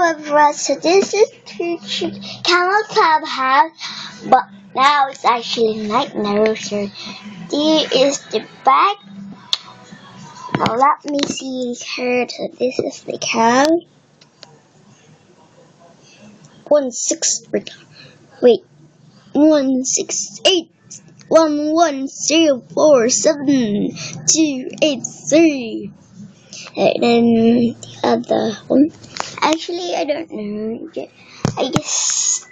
Everest. So this is Kennel Clubhouse, but now it's actually night now. So there is the bag. Now let me see her. So this is the cow. 16811047283. And then the other one. Actually, I don't know. I guess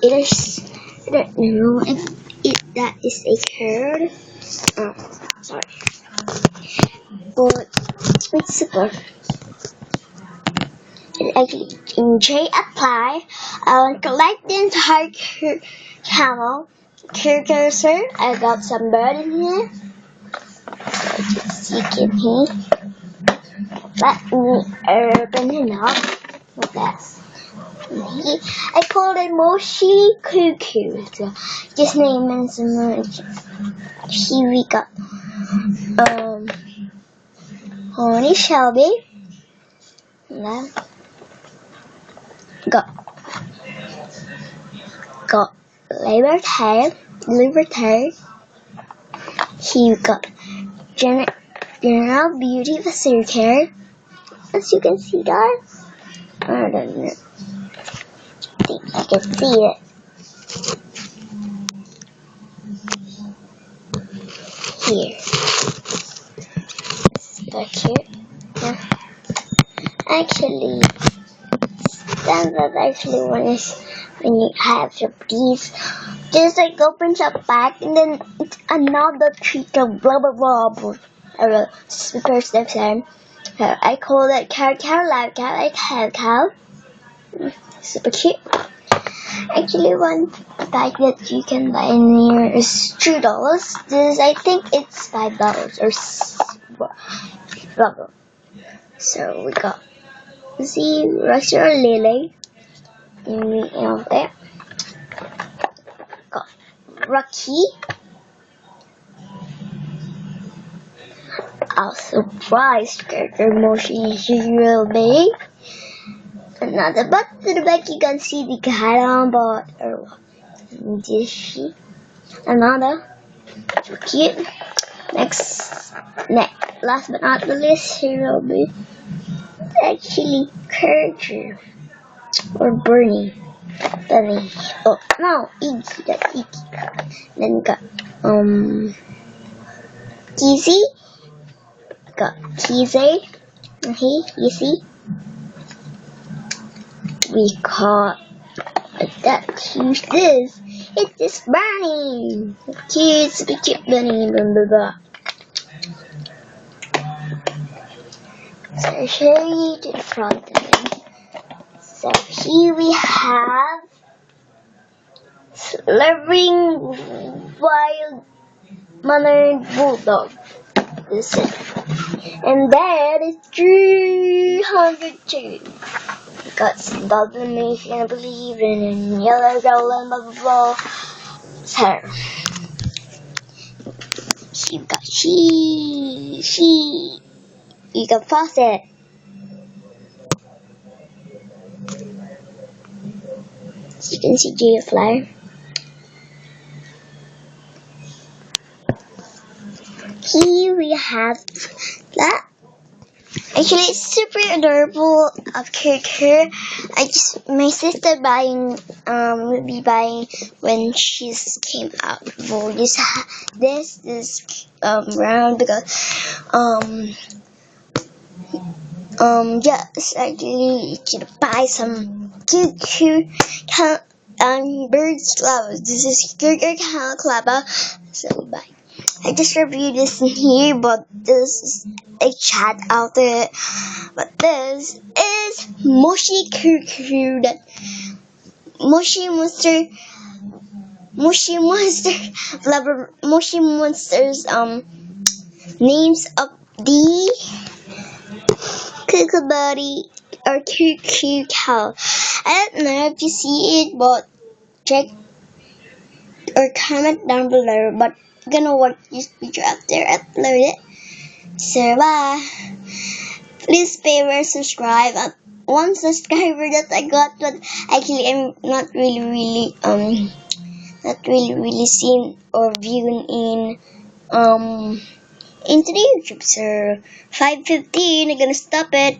it is. I don't know if that is a card. Oh, sorry. But it's super. It's actually in J apply. I'll collect the entire camel cursor. I got some bird in here. So just you can hear. Let me open it up. What's that? I called it Moshi Kookoo. So just name and some here we got Honey Shelby. And got Liberté. Here we got General Beauty Facial Care. As you can see, guys. I don't know. I think you can see it. Here. Back here. Yeah. Actually, standard actually one is when you have your these. Just like opens up back and then it's another treat of blah blah blah. Super steps in. So I call it cow live cow. I have cow. Super cute. Actually, one bag that you can buy in here is $2. This I think it's $5 or blah. So we got Russia or Lily. And we have there. Got Rocky. I'll surprise character Moshi will be. Another back to the back you can see the Kailan bot or what? This another cute. Next, last but not the least, here will be actually Kurger or Bunny. Oh no, Iggy. That's Iggy. Then we got Kizzy. Got Kizzy. Hey, you see? We got that cute this. It's this bunny. Cute bunny. Blah, blah, blah. So I'll show you to the front of it. So here we have Slurring Wild Mannered Bulldog. This is it. And that is 302. Got some domination, I believe, and yellow golden blah blah blah. So you got you got faucet. So you can see Jada Flyer. Here we have that. Actually, it's super adorable of character. My sister will be buying when she came out. We'll just this round because just actually to buy some cute birds flowers. This is cute club. So bye. I just reviewed this in here, but this is a chat out there. But this is Moshi Kookoo, that Moshi Monsters names of the Kookoo Buddy or Kookoo cow. I don't know if you see it, but check or comment down below. But I'm gonna watch this video after I upload it. So bye. Please pay or subscribe. One subscriber that I got, but actually I'm not really seen or viewing into the YouTube. So 5:15, I'm gonna stop it.